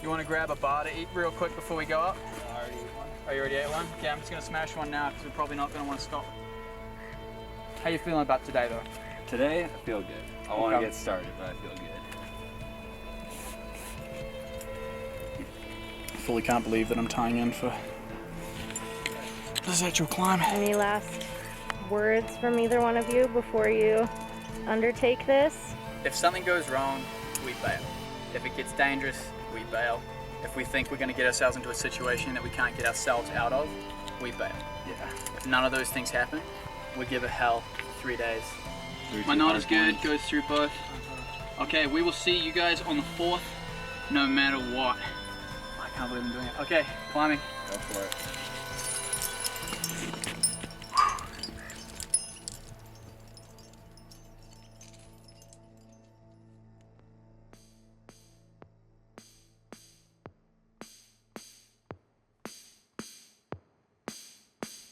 You want to grab a bar to eat real quick before we go up? I already ate one. Oh, you already ate one? Okay, I'm just going to smash one now because we're probably not going to want to stop. How you feeling about today, though? Today, I feel good. I want to get started, but I feel good. I fully can't believe that I'm tying in for this actual climb. Any last words from either one of you before you undertake this? If something goes wrong, we bail. If it gets dangerous, we bail. If we think we're going to get ourselves into a situation that we can't get ourselves out of, we bail. Yeah. If none of those things happen, we give it hell for 3 days. My knot is good, goes through both. Okay, we will see you guys on the 4th, no matter what. I can't believe I'm doing it. Okay, climbing. Go for it.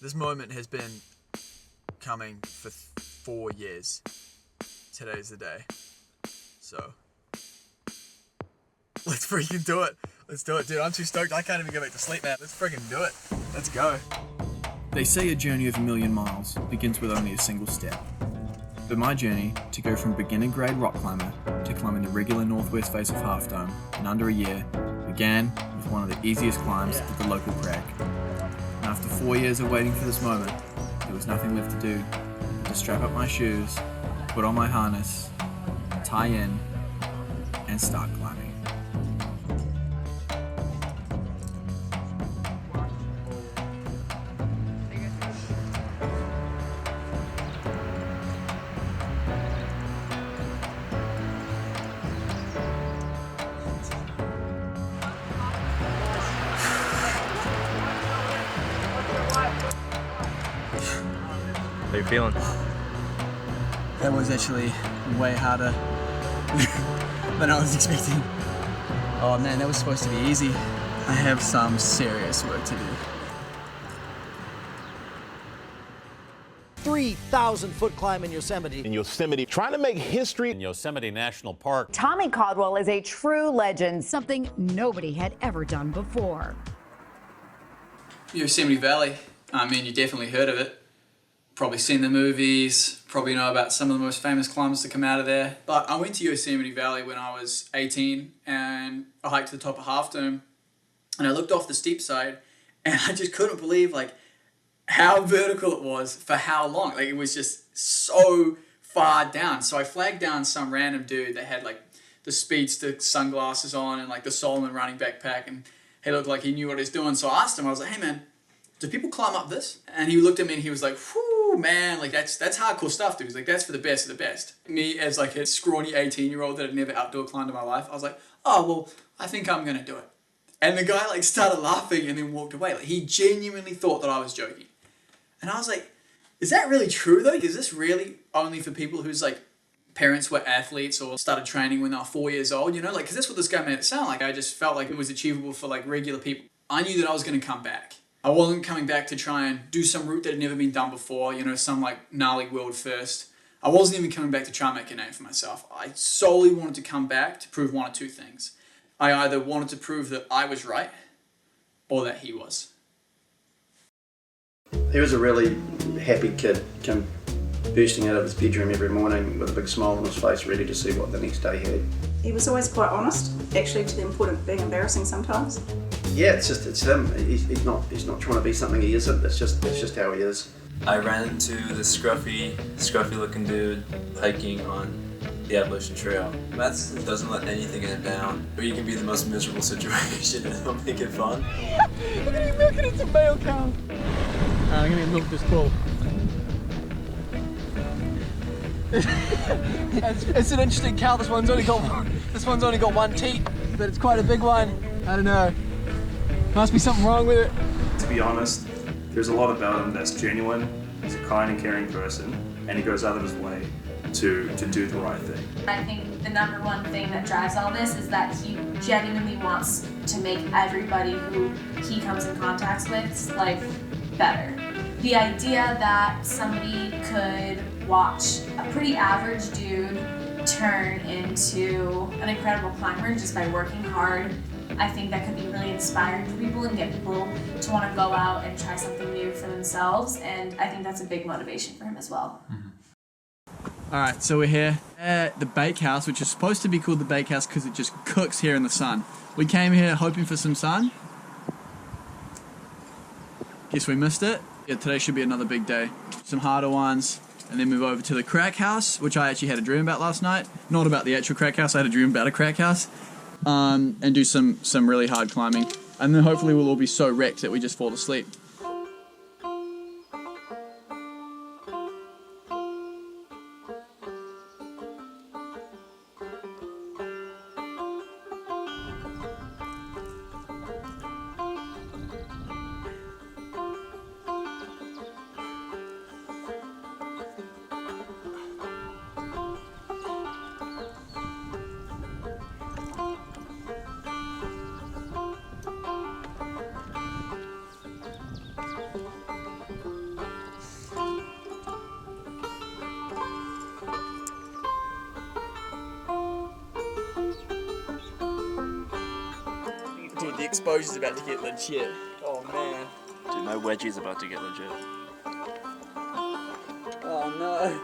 This moment has been coming for 4 years. Today's the day. So, let's freaking do it. Let's do it, dude. I'm too stoked. I can't even go back to sleep, man. Let's freaking do it. Let's go. They say a journey of a million miles begins with only a single step. But my journey to go from beginner grade rock climber to climbing the regular northwest face of Half Dome in under a year began with one of the easiest climbs at the local crag. And after 4 years of waiting for this moment, there was nothing left to do but to strap up my shoes, put on my harness, tie in, and start climbing. How you feeling? That was actually way harder than I was expecting. Oh man, that was supposed to be easy. I have some serious work to do. 3,000-foot climb in Yosemite. In Yosemite, trying to make history in Yosemite National Park. Tommy Caldwell is a true legend. Something nobody had ever done before. Yosemite Valley, I mean, you definitely heard of it. Probably seen the movies, probably know about some of the most famous climbers that come out of there. But I went to Yosemite Valley when I was 18 and I hiked to the top of Half Dome and I looked off the steep side and I just couldn't believe like how vertical it was for how long. Like it was just so far down. So I flagged down some random dude that had like the Speedster sunglasses on and like the Solomon running backpack and he looked like he knew what he was doing. So I asked him, I was like, hey man, do people climb up this? And he looked at me and he was like, whew, man, like that's hardcore stuff, dude. He's like, that's for the best of the best. Me as like a scrawny 18-year-old that had never outdoor climbed in my life, I was like, oh, well, I think I'm gonna do it. And the guy like started laughing and then walked away. Like he genuinely thought that I was joking. And I was like, is that really true though? Is this really only for people whose like parents were athletes or started training when they were 4 years old, you know? Like, cause that's what this guy made it sound like. I just felt like it was achievable for like regular people. I knew that I was gonna come back. I wasn't coming back to try and do some route that had never been done before, you know, some like gnarly world first. I wasn't even coming back to try and make a name for myself. I solely wanted to come back to prove one or two things. I either wanted to prove that I was right or that he was. He was a really happy kid, came bursting out of his bedroom every morning with a big smile on his face, ready to see what the next day had. He was always quite honest, actually to the point of being embarrassing sometimes. Yeah, it's him. He's not trying to be something he isn't. It's just how he is. I ran into this scruffy looking dude hiking on the Appalachian Trail. Matheson doesn't let anything get him down. Or you can be the most miserable situation and he'll make it fun. Look at him milking it, some male cow. I'm gonna milk this bull. It's an interesting cow. This one's only got one teat, but it's quite a big one. I don't know. Must be something wrong with it. To be honest, there's a lot about him that's genuine. He's a kind and caring person, and he goes out of his way to do the right thing. I think the number one thing that drives all this is that he genuinely wants to make everybody who he comes in contact with life better. The idea that somebody could watch a pretty average dude turn into an incredible climber just by working hard I think that could be really inspiring for people and get people to want to go out and try something new for themselves, and I think that's a big motivation for him as well. Alright, so we're here at the bakehouse, which is supposed to be called the bakehouse because it just cooks here in the sun. We came here hoping for some sun. Guess we missed it. Yeah, today should be another big day. Some harder ones, and then move over to the crack house, which I actually had a dream about last night. Not about the actual crack house, I had a dream about a crack house. And do some really hard climbing. And then hopefully we'll all be so wrecked that we just fall asleep. Dude, the exposure's about to get legit. Oh man. Dude, my wedgie's about to get legit. Oh no.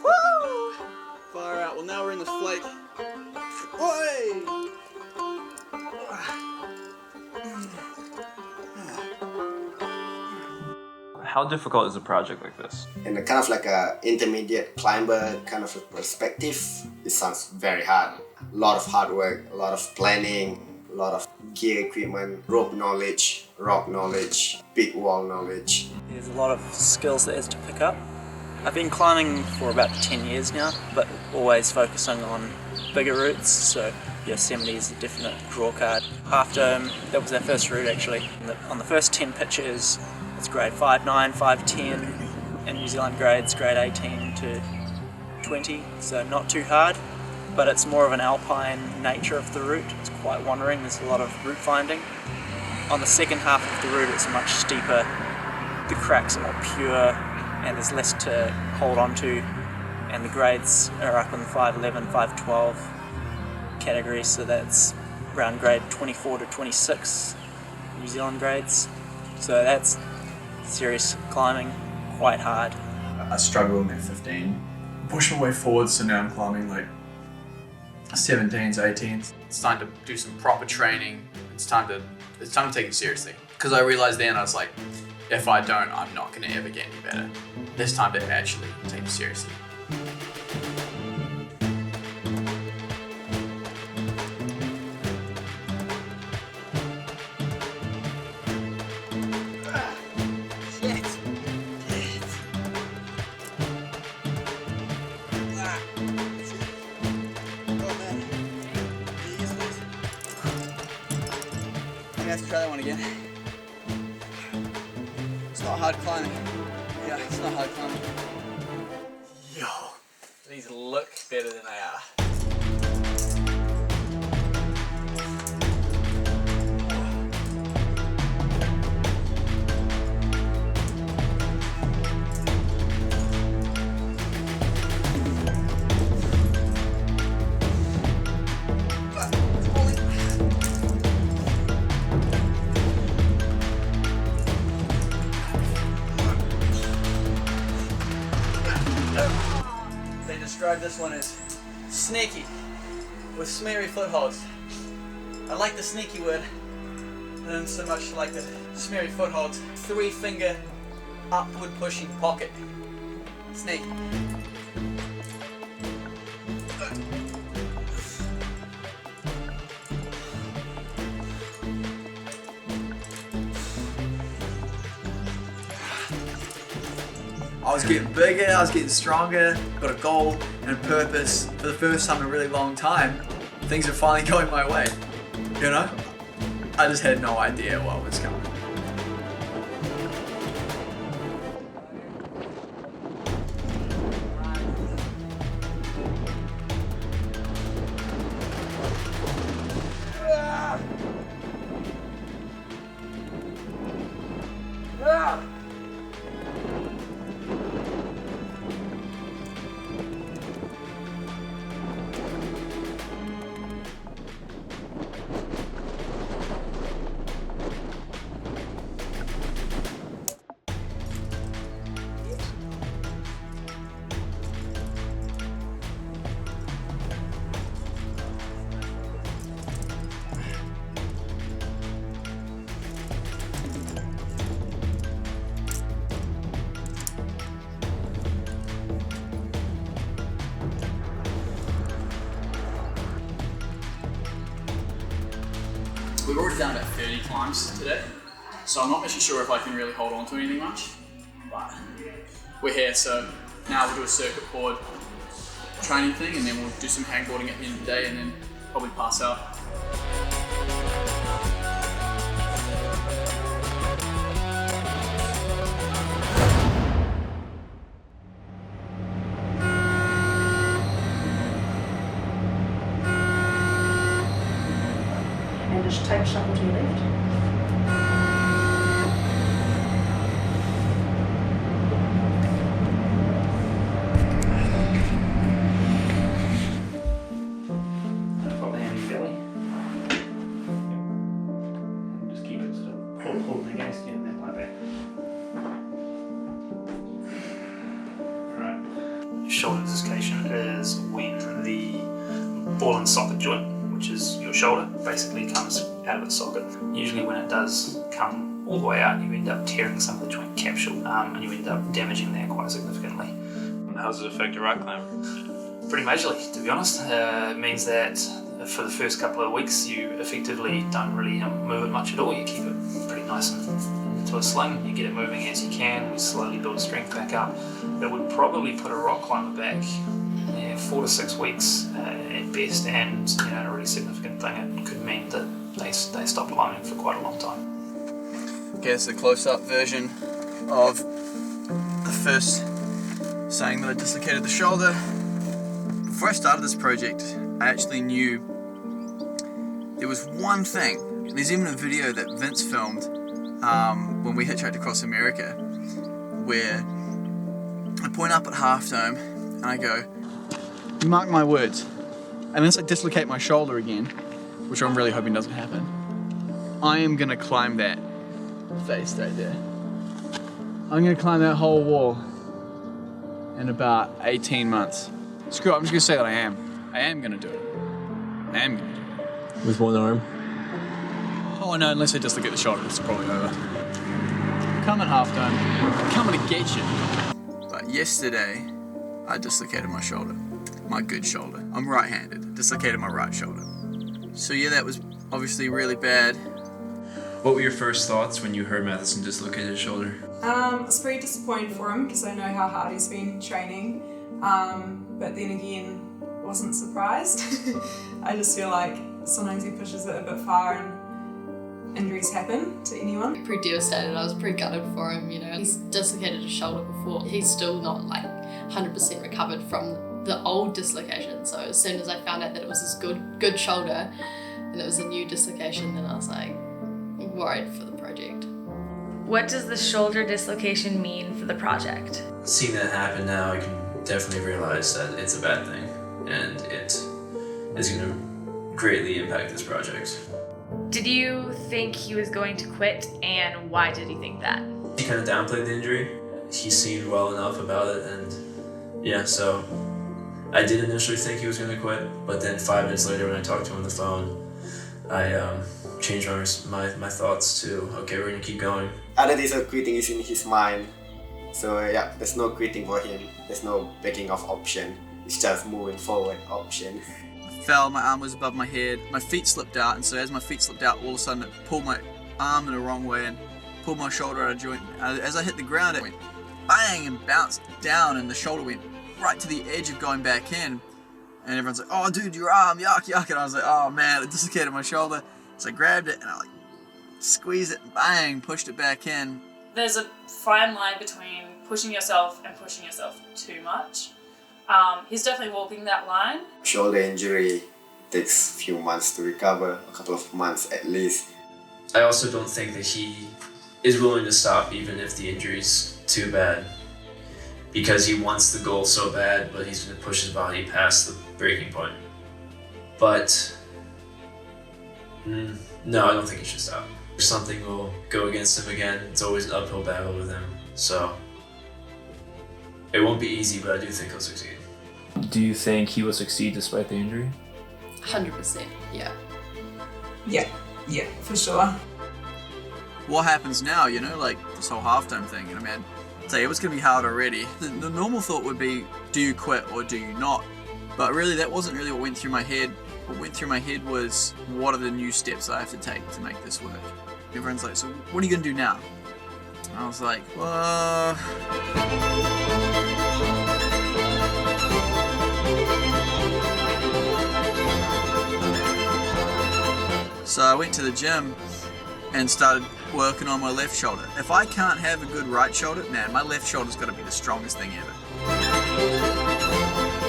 Woo! Far out. Well, now we're in the flake. Oi! How difficult is a project like this? In a kind of like a intermediate climber kind of a perspective, it sounds very hard. A lot of hard work, a lot of planning, a lot of gear equipment, rope knowledge, rock knowledge, big wall knowledge. There's a lot of skills that has to pick up. I've been climbing for about 10 years now, but always focusing on bigger routes, so Yosemite is a definite draw card. After that was our first route actually. On the first 10 pitches, it's grade 5.9, 5.10, and New Zealand grades grade 18 to 20, so not too hard, but it's more of an alpine nature of the route. It's quite wandering, there's a lot of route finding. On the second half of the route it's much steeper, the cracks are more pure, and there's less to hold on to, and the grades are up in the 5.11, 5.12 categories, so that's around grade 24 to 26 New Zealand grades. So that's serious climbing, quite hard. I struggled in 15. Push my way forward, so now I'm climbing like 17s, 18s. It's time to do some proper training. It's time to take it seriously. Because I realized then, I was like, if I don't, I'm not gonna ever get any better. It's time to actually take it seriously. I'm gonna have to try that one again. It's not hard climbing. Yeah, it's not hard climbing. Yo, these look better than they are. They describe this one as sneaky, with smeary footholds. I like the sneaky word, and so much like the smeary footholds. 3-finger upward pushing pocket. Sneaky. I was getting bigger, I was getting stronger, got a goal and a purpose for the first time in a really long time. Things are finally going my way, you know? I just had no idea what was coming. we've already done about 30 climbs today, so I'm not actually sure if I can really hold on to anything much, but we're here, so now we'll do a circuit board training thing, and then we'll do some hangboarding at the end of the day, and then probably pass out. And just take a shuffle to your left. Got the hand in your belly. And just keep it sort of holding against you and then like that. Right. Shoulder dislocation is when the ball and socket joint, which is your shoulder, basically comes out of its socket. Usually when it does come all the way out, you end up tearing some of the joint capsule and you end up damaging that quite significantly. How does it affect a rock climber? Pretty majorly, to be honest. It means that for the first couple of weeks you effectively don't really move it much at all. You keep it pretty nice and into a sling. You get it moving as you can. We slowly build strength back up. It would probably put a rock climber back 4 to 6 weeks at best, and a really significant thing, it could mean that they stop climbing for quite a long time. Okay, it's a close-up version of the first saying that I dislocated the shoulder. Before I started this project, I actually knew there was one thing, and there's even a video that Vince filmed when we hitchhiked across America, where I point up at halftime and I go, mark my words, unless I dislocate my shoulder again, which I'm really hoping doesn't happen, I am gonna climb that face right there. I'm gonna climb that whole wall in about 18 months. Screw it, I'm just gonna say that I am gonna do it. I am gonna do it. With one arm? Oh no, unless I dislocate the shoulder, it's probably over. Come at halftime, I'm coming to get you. But yesterday, I dislocated my shoulder. My good shoulder. I'm right-handed. Dislocated my right shoulder. So yeah, that was obviously really bad. What were your first thoughts when you heard Matheson dislocate his shoulder? I was pretty disappointed for him because I know how hard he's been training. But then again, wasn't surprised. I just feel like sometimes he pushes it a bit far and injuries happen to anyone. Pretty devastated. I was pretty gutted for him, He's dislocated his shoulder before. He's still not 100% recovered from the old dislocation. So as soon as I found out that it was his good shoulder and it was a new dislocation, then I was worried for the project. What does the shoulder dislocation mean for the project? Seeing that happen now, I can definitely realize that it's a bad thing, and it is going to greatly impact this project. Did you think he was going to quit, and why did you think that? He kind of downplayed the injury. He seemed well enough about it, and yeah, so I did initially think he was going to quit, but then 5 minutes later when I talked to him on the phone, I changed my thoughts to, okay, we're going to keep going. Other days of quitting is in his mind. So yeah, there's no quitting for him. There's no backing off option. It's just moving forward option. I fell, my arm was above my head, my feet slipped out, and so as my feet slipped out, all of a sudden it pulled my arm in the wrong way and pulled my shoulder out of joint. As I hit the ground, it went bang and bounced down, and the shoulder went right to the edge of going back in. And everyone's like, oh dude, your arm, yuck, yuck. And I was like, oh man, it dislocated my shoulder. So I grabbed it and I squeezed it and bang, pushed it back in. There's a fine line between pushing yourself and pushing yourself too much. He's definitely walking that line. Shoulder injury takes a few months to recover, a couple of months at least. I also don't think that he is willing to stop even if the injury's too bad, because he wants the goal so bad, but he's going to push his body past the breaking point. But no, I don't think he should stop. If something will go against him again, it's always an uphill battle with him. So it won't be easy, but I do think he'll succeed. Do you think he will succeed despite the injury? 100%, yeah. Yeah, for sure. What happens now, this whole halftime thing, man, it was going to be hard already. The normal thought would be, do you quit or do you not? But really, that wasn't really what went through my head. what went through my head was, what are the new steps I have to take to make this work? Everyone's like, so what are you gonna do now? And I was like, well... So I went to the gym and started working on my left shoulder. If I can't have a good right shoulder, man, my left shoulder's got to be the strongest thing ever.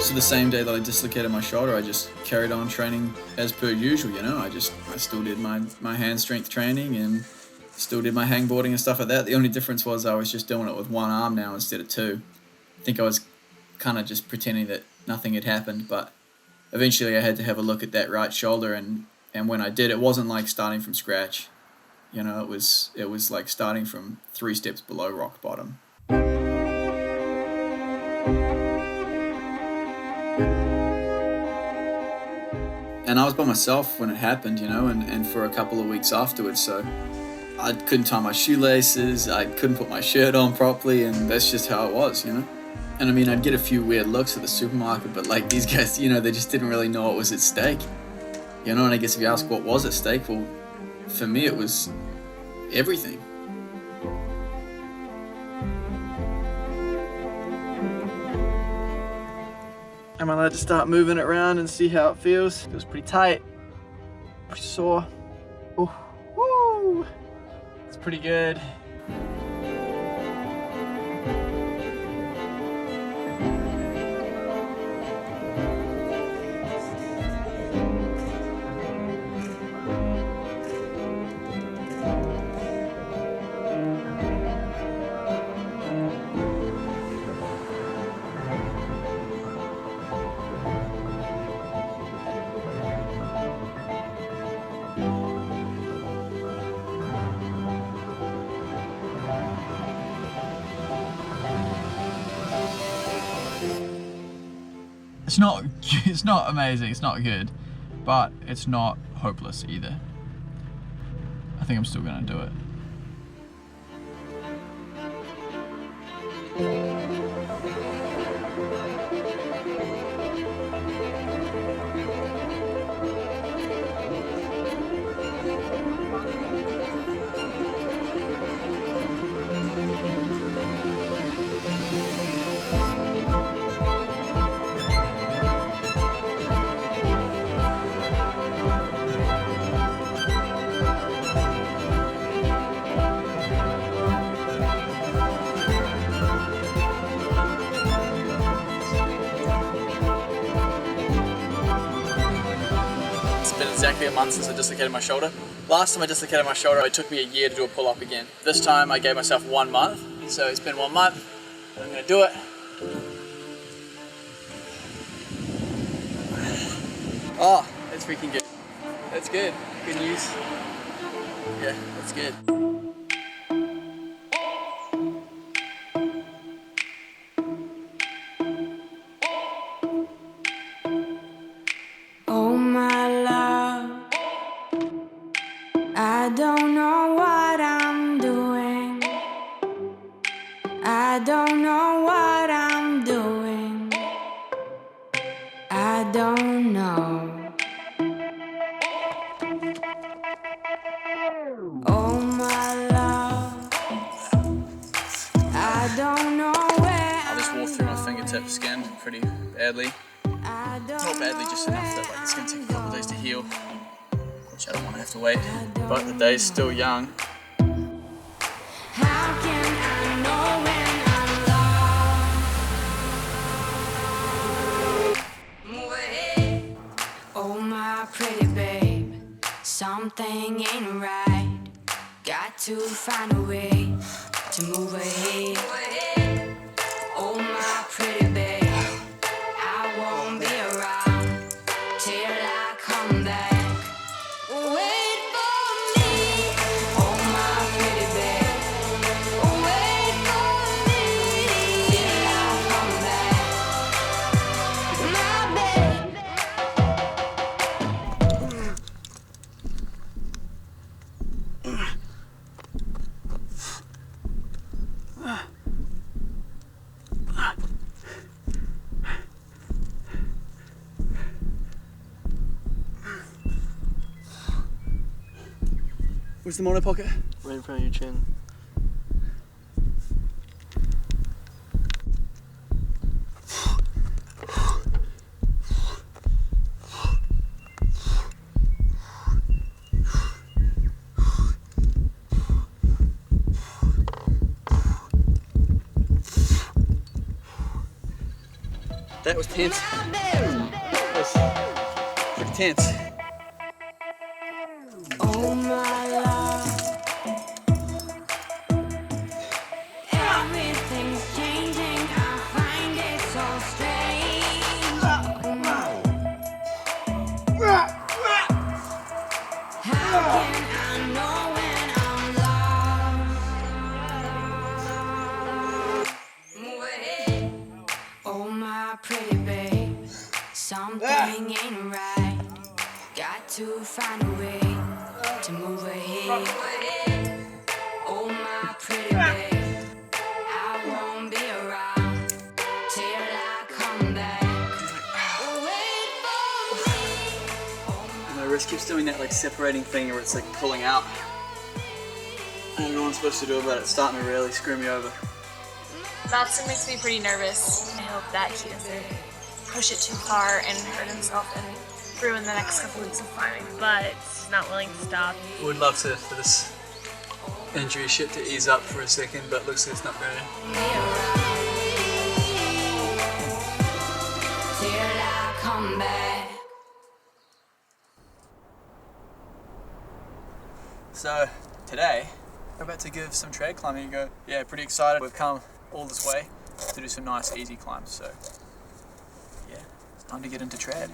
So the same day that I dislocated my shoulder, I just carried on training as per usual, you know. I still did my hand strength training and still did my hangboarding and stuff like that. The only difference was I was just doing it with one arm now instead of two. I think I was kind of just pretending that nothing had happened, but eventually I had to have a look at that right shoulder, and when I did, it wasn't like starting from scratch. You know, it was like starting from 3 steps below rock bottom. And I was by myself when it happened, you know, and for a couple of weeks afterwards, so I couldn't tie my shoelaces, I couldn't put my shirt on properly, and that's just how it was, you know. And I mean, I'd get a few weird looks at the supermarket, but like these guys, you know, they just didn't really know what was at stake. You know, and I guess if you ask what was at stake, well, for me it was everything. Am I allowed to start moving it around and see how it feels? Feels pretty tight, pretty sore. Ooh, woo! It's pretty good. It's not amazing, it's not good, but it's not hopeless either. I think I'm still gonna do it. Exactly a month since I dislocated my shoulder. Last time I dislocated my shoulder, it took me a year to do a pull-up again. This time I gave myself 1 month, so it's been 1 month. I'm gonna do it. Oh, that's freaking good. That's good. Good news. Yeah, that's good. Oh my love, I don't know what I'm doing. I don't know what I'm doing. I don't know. Oh my love, I don't know where I just wore through my fingertip skin pretty badly. Not badly, just enough that like it's gonna take a couple of days to heal, which I don't want to have to wait. But the day's still young. How can I know when I'm lost? Move ahead. Oh my pretty babe, something ain't right. Got to find a way to move ahead. Oh my pretty babe, I won't be around till I come back. Wait for me, oh my pretty babe. Wait for me till I come back, my baby. Where's the mono pocket? Right in front of your chin. That was tense. That was pretty tense. Oh my love, everything's changing. I find it so strange. How can I know when I'm lost? Move ahead. Oh my pretty babe, something ain't right. Got to find a way to move ahead. Oh my pretty babe, I won't be around till I come back. My wrist keeps doing that like separating thing where it's like pulling out. I don't know what I'm supposed to do about it. It's starting to really screw me over. Matheson makes me pretty nervous. I hope that he doesn't push it too far and hurt himself and ruin the next couple weeks of climbing, but he's not willing to stop. I would love to for this injury shit to ease up for a second, but looks like it's not going to. Till I come back. So today we're about to give some trad climbing a go. Yeah, pretty excited. We've come all this way to do some nice easy climbs, so yeah, it's time to get into trad.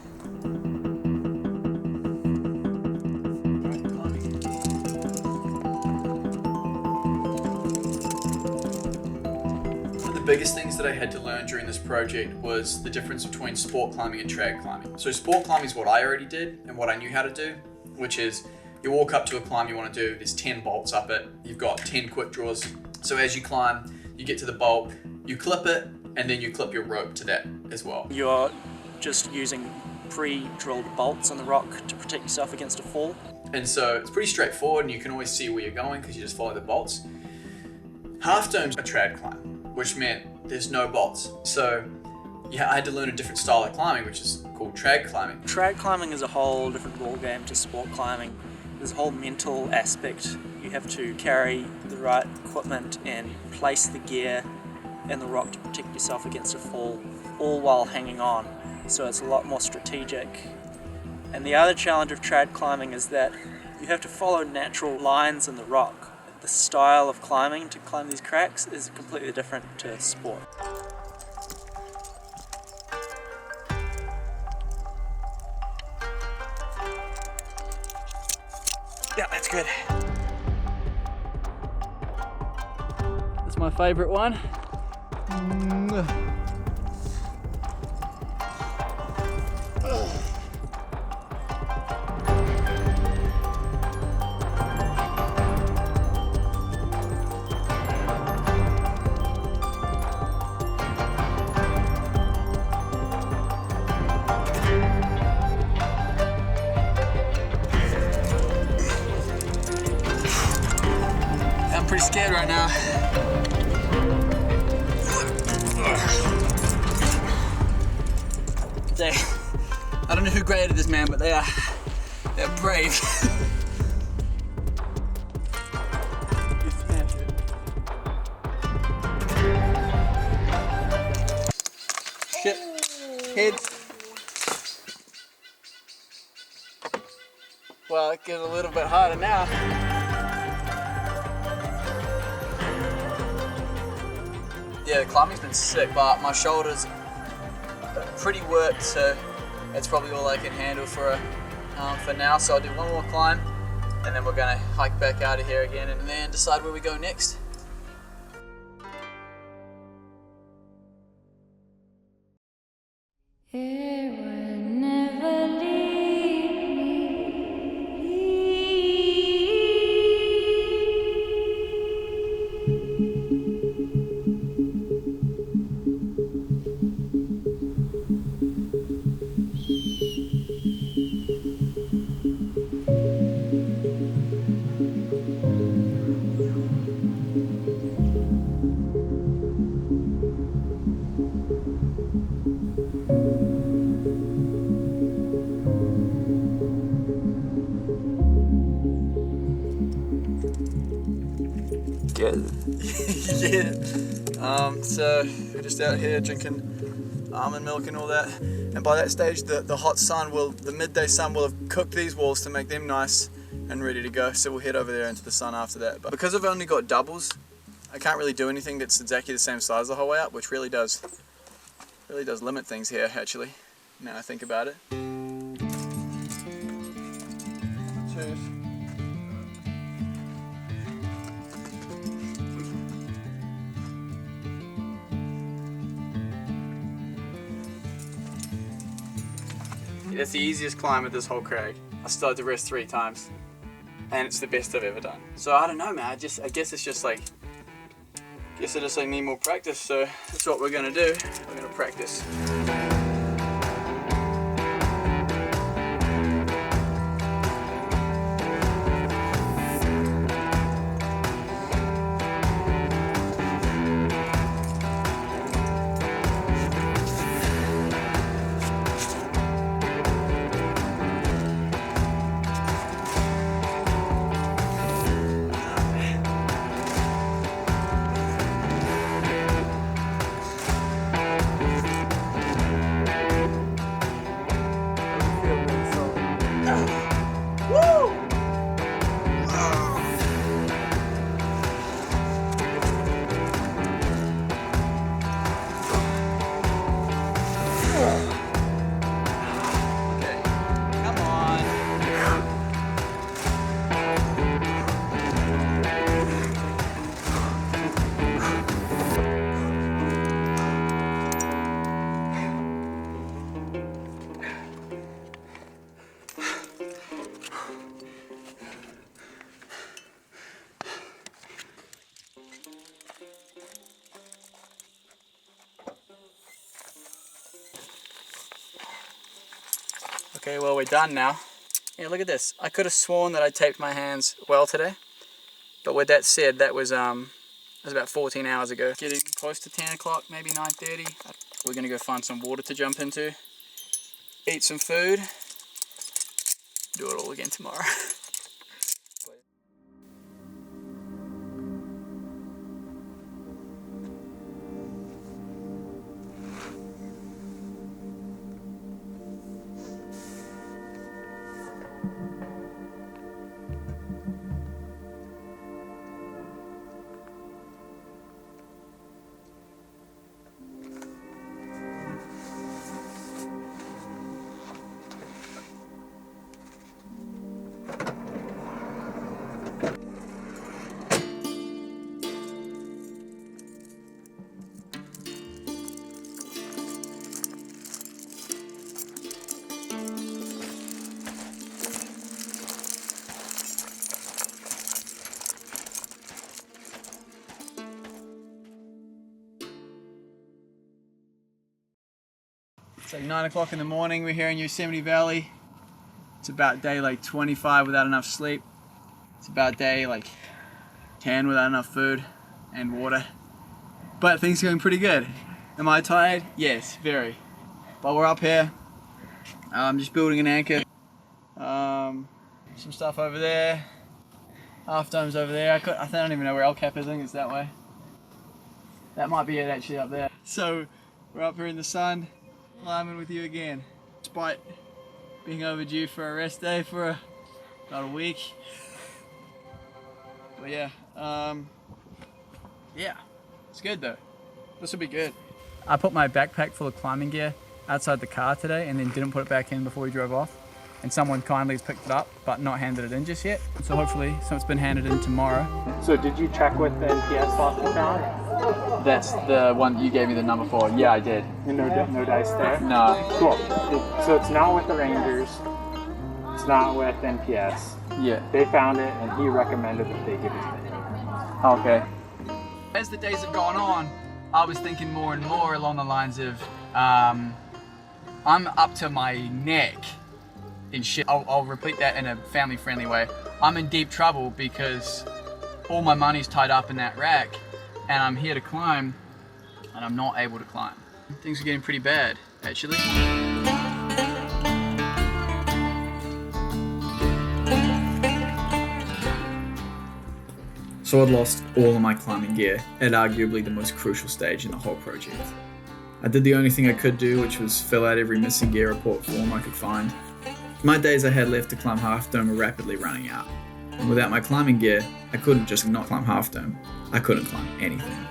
One of the biggest things that I had to learn during this project was the difference between sport climbing and trad climbing. So sport climbing is what I already did and what I knew how to do, which is you walk up to a climb you want to do, there's 10 bolts up it, you've got 10 quick draws. So as you climb, you get to the bolt, you clip it, and then you clip your rope to that as well. You're just using pre-drilled bolts on the rock to protect yourself against a fall. And so it's pretty straightforward and you can always see where you're going because you just follow the bolts. Half dome's a trad climb, which meant there's no bolts. So yeah, I had to learn a different style of climbing, which is called trad climbing. Trad climbing is a whole different ball game to sport climbing. There's a whole mental aspect. You have to carry the right equipment and place the gear in the rock to protect yourself against a fall, all while hanging on. So it's a lot more strategic. And the other challenge of trad climbing is that you have to follow natural lines in the rock. The style of climbing to climb these cracks is completely different to sport. Yeah, that's good. That's my favorite one. I'm pretty scared right now. I don't know who graded this, man, but they're brave. You smash it. Shit. Heads. Well, it gets a little bit harder now. Yeah, the climbing's been sick, but my shoulders are pretty worked, so that's probably all I can handle for now. So I'll do one more climb, and then we're gonna hike back out of here again, and then decide where we go next. It would never leave me. So we're just out here drinking almond milk and all that. And by that stage, the hot sun the midday sun will have cooked these walls to make them nice and ready to go. So we'll head over there into the sun after that. But because I've only got doubles, I can't really do anything that's exactly the same size the whole way up, which really does limit things here, actually, now I think about it. That's the easiest climb of this whole crag. I still had to rest 3 times, and it's the best I've ever done. So I don't know, man. I guess it's just like, I just like need more practice. So that's what we're gonna do. We're gonna practice. Okay, well, we're done now. Yeah, look at this. I could have sworn that I taped my hands well today, but with that said, that was about 14 hours ago. Getting close to 10 o'clock, maybe 9:30. We're gonna go find some water to jump into, eat some food, do it all again tomorrow. It's like 9 o'clock in the morning, we're here in Yosemite Valley. It's about day like 25 without enough sleep. It's about day like 10 without enough food and water. But things are going pretty good. Am I tired? Yes, very. But we're up here. I'm just building an anchor. Some stuff over there. Half dome's over there. I don't even know where El Cap is. I think it's that way. That might be it actually up there. So we're up here in the sun, climbing with you again. Despite being overdue for a rest day for about a week. But yeah, yeah, it's good though. This will be good. I put my backpack full of climbing gear outside the car today and then didn't put it back in before we drove off. And someone kindly has picked it up, but not handed it in just yet. So hopefully, it's been handed in tomorrow. So did you check with the NPS last round? That's the one you gave me the number for. Yeah, I did. And no dice there? No. Cool. So it's not with the Rangers. It's not with NPS. Yeah. They found it, and he recommended that they give it to me. Okay. As the days have gone on, I was thinking more and more along the lines of, I'm up to my neck in shit. I'll repeat that in a family-friendly way. I'm in deep trouble because all my money's tied up in that rack and I'm here to climb and I'm not able to climb. Things are getting pretty bad, actually. So I'd lost all of my climbing gear at arguably the most crucial stage in the whole project. I did the only thing I could do, which was fill out every missing gear report form I could find. My days I had left to climb Half Dome were rapidly running out. And without my climbing gear, I couldn't just not climb Half Dome. I couldn't climb anything.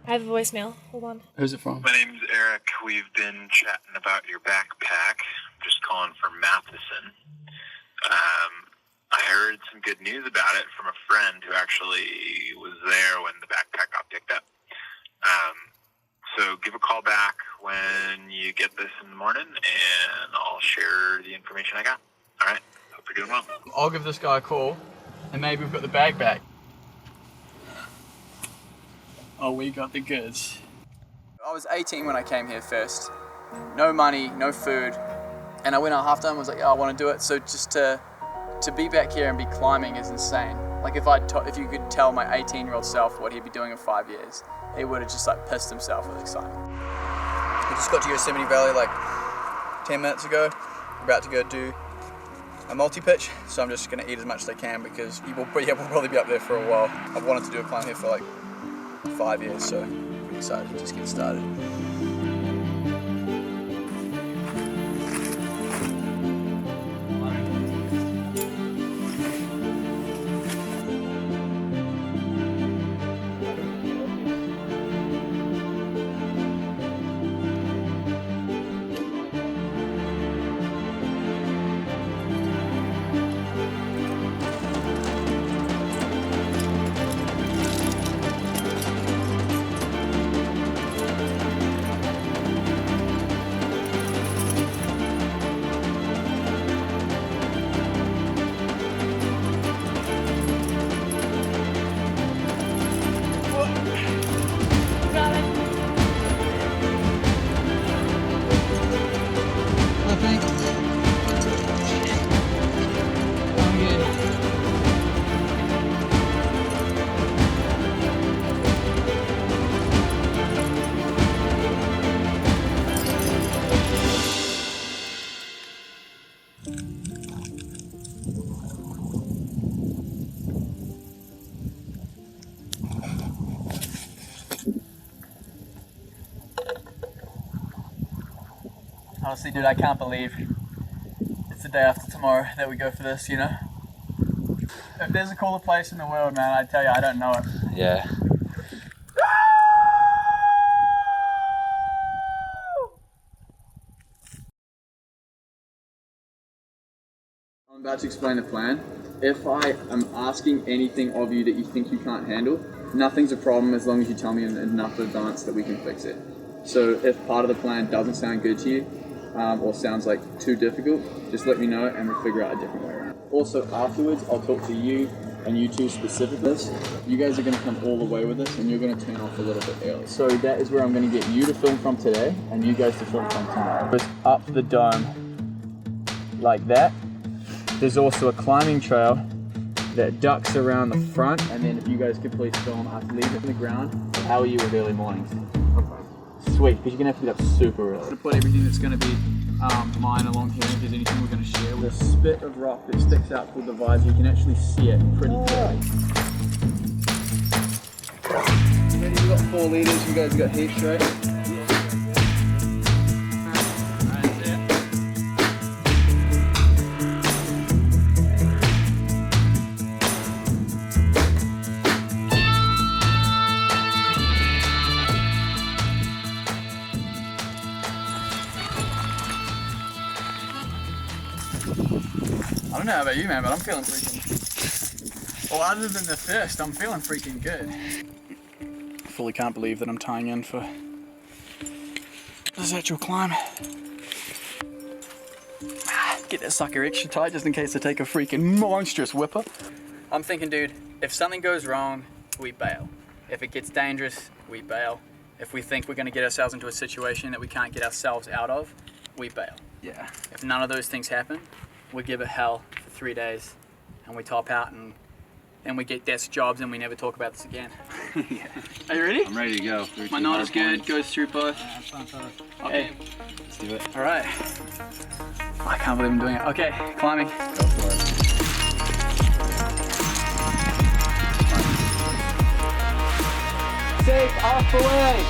I have a voicemail. Hold on. Who's it from? My name's Eric. We've been chatting about your backpack. Just calling from Matheson. I heard some good news about it from a friend who actually was there when the backpack got picked up. So give a call back when you get this in the morning, and I'll share the information I got. All right. Hope you're doing well. I'll give this guy a call, and maybe we've got the bag back. Oh, we got the goods. I was 18 when I came here first. No money, no food. And I went on Half Dome and was like, oh, I want to do it. So just to be back here and be climbing is insane. Like if you could tell my 18-year-old self what he'd be doing in 5 years, he would have just like pissed himself with excitement. We just got to Yosemite Valley like 10 minutes ago. We're about to go do a multi-pitch, so I'm just going to eat as much as I can because we'll probably be up there for a while. I've wanted to do a climb here for like 5 years, so I'm excited to just get started. Honestly, dude, I can't believe it's the day after tomorrow that we go for this, you know? If there's a cooler place in the world, man, I tell you, I don't know it. Yeah. I'm about to explain the plan. If I am asking anything of you that you think you can't handle, nothing's a problem as long as you tell me in enough advance that we can fix it. So if part of the plan doesn't sound good to you, or sounds like too difficult, just let me know and we'll figure out a different way around. Also afterwards, I'll talk to you and you two specifically. You guys are going to come all the way with us and you're going to turn off a little bit early. So that is where I'm going to get you to film from today and you guys to film from tomorrow. Just up the dome like that. There's also a climbing trail that ducks around the front, and then if you guys could please film us leave it in the ground. How are you with early mornings? Sweet, because you're going to have to get up super early. I'm going to put everything that's going to be mine along here, if there's anything we're going to share. With a spit of rock that sticks out called the visor, you can actually see it pretty clearly. You've got 4 litres, you guys have got heaps, right? I don't know about you, man, but I'm feeling freaking... Well, other than the thirst, I'm feeling freaking good. I fully can't believe that I'm tying in for this actual climb. Get that sucker extra tight just in case I take a freaking monstrous whipper. I'm thinking, dude, if something goes wrong, we bail. If it gets dangerous, we bail. If we think we're going to get ourselves into a situation that we can't get ourselves out of, we bail. Yeah. If none of those things happen, we give it hell for 3 days and we top out and then we get desk jobs and we never talk about this again. Yeah. Are you ready? I'm ready to go. My knot is good, goes through both. Okay, let's do it. All right. I can't believe I'm doing it. Okay, climbing. Go for it. Safe off the way.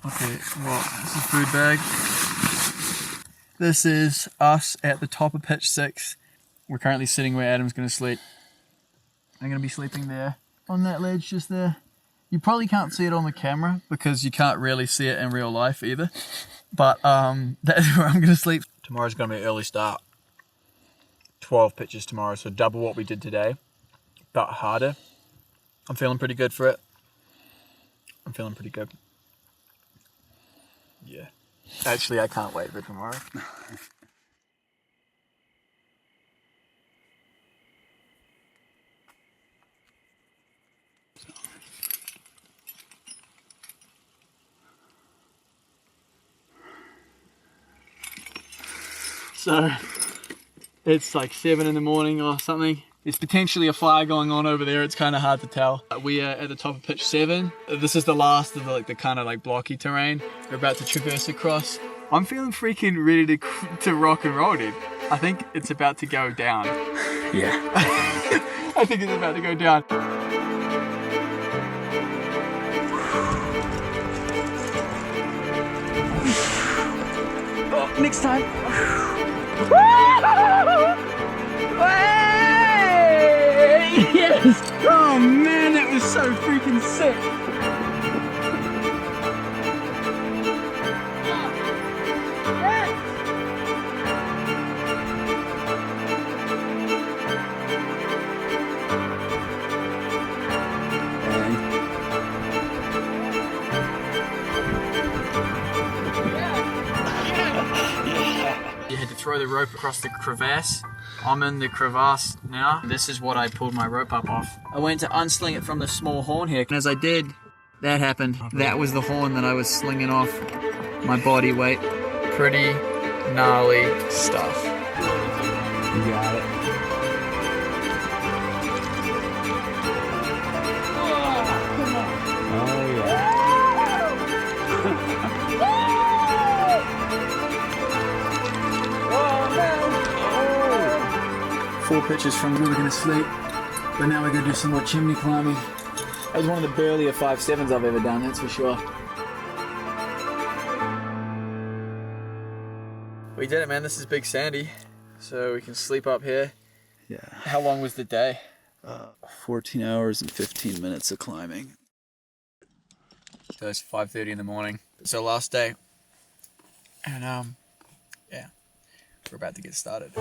Okay, well, this is food bag. This is us at the top of pitch 6. We're currently sitting where Adam's going to sleep. I'm going to be sleeping there, on that ledge just there. You probably can't see it on the camera because you can't really see it in real life either. But that's where I'm going to sleep. Tomorrow's going to be an early start. 12 pitches tomorrow, so double what we did today, but harder. I'm feeling pretty good for it. I'm feeling pretty good. Yeah. Actually, I can't wait for tomorrow. So, it's like 7 in the morning or something. There's potentially a fire going on over there, it's kind of hard to tell. We are at the top of pitch 7. This is the last of the kind of like blocky terrain we're about to traverse across. I'm feeling freaking ready to rock and roll, dude. I think it's about to go down. Yeah. I think it's about to go down. Oh, next time. Yes! Oh man, that was so freaking sick! You had to throw the rope across the crevasse. I'm in the crevasse now. This is what I pulled my rope up off. I went to unsling it from the small horn here, and as I did, that happened. That was the horn that I was slinging off my body weight. Pretty gnarly stuff. You got it. Oh yeah. 4 pitches from where we're going to sleep, but now we're going to do some more chimney climbing. That was one of the burlier 5.7s I've ever done, that's for sure. We did it, man. This is Big Sandy, so we can sleep up here. Yeah. How long was the day? 14 hours and 15 minutes of climbing. So it's 5:30 in the morning. So last day, and yeah, we're about to get started.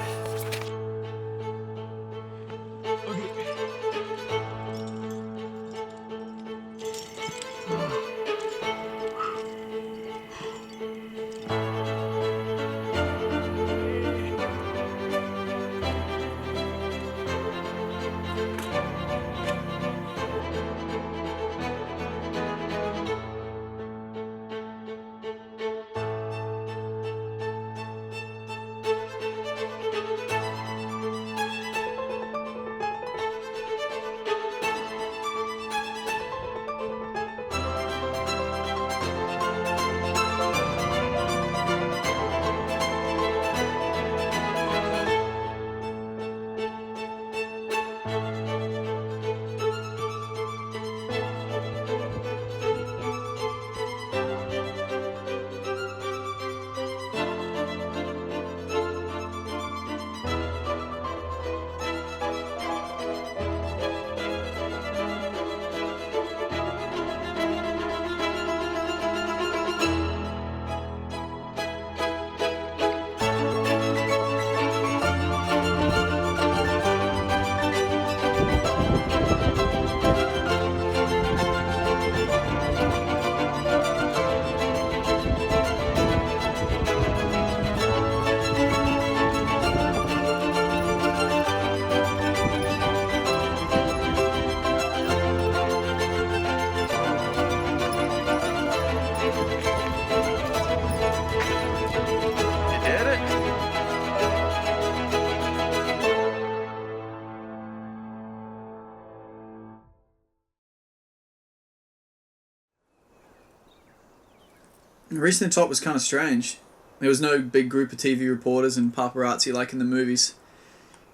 Reaching the top was kind of strange. There was no big group of TV reporters and paparazzi like in the movies.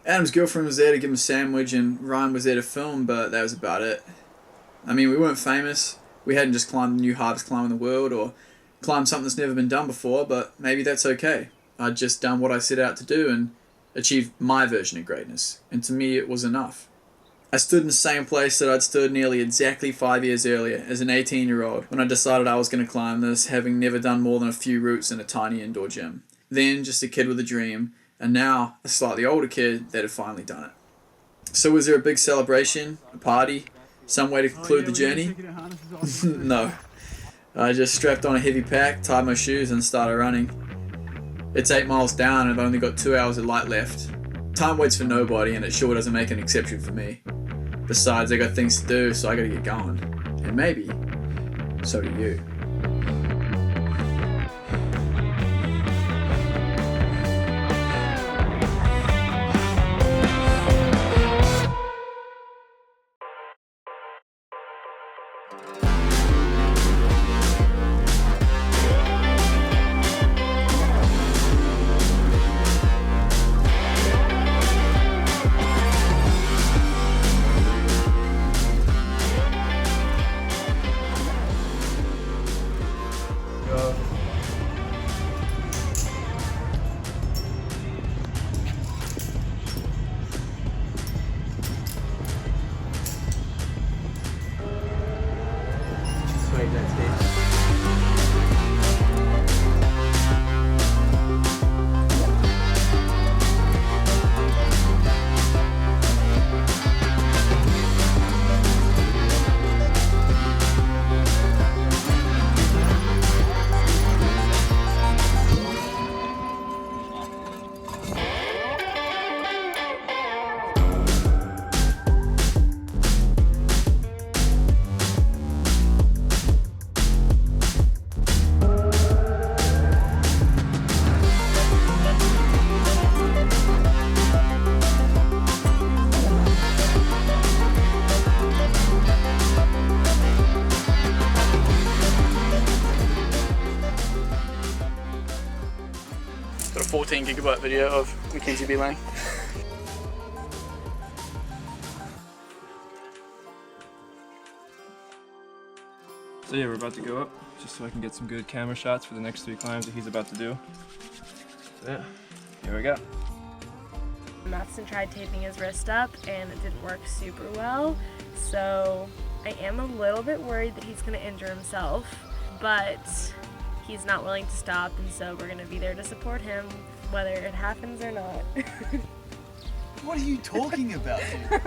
Adam's girlfriend was there to give him a sandwich and Ryan was there to film, but that was about it. I mean, we weren't famous. We hadn't just climbed the new hardest climb in the world or climbed something that's never been done before, but maybe that's okay. I'd just done what I set out to do and achieved my version of greatness, and to me it was enough. I stood in the same place that I'd stood nearly exactly 5 years earlier as an 18-year-old when I decided I was going to climb this, having never done more than a few routes in a tiny indoor gym. Then just a kid with a dream, and now a slightly older kid that had finally done it. So was there a big celebration, a party, some way to conclude the journey? No. I just strapped on a heavy pack, tied my shoes and started running. It's 8 miles down and I've only got 2 hours of light left. Time waits for nobody and it sure doesn't make an exception for me. Besides, I got things to do, so I gotta get going. And maybe, so do you. Got a 14 gigabyte video of Mackenzie B. Lang. So yeah, we're about to go up, just so I can get some good camera shots for the next 3 climbs that he's about to do. So yeah, here we go. Matheson tried taping his wrist up and it didn't work super well, so I am a little bit worried that he's going to injure himself, but he's not willing to stop, and so we're going to be there to support him whether it happens or not. What are you talking about, dude?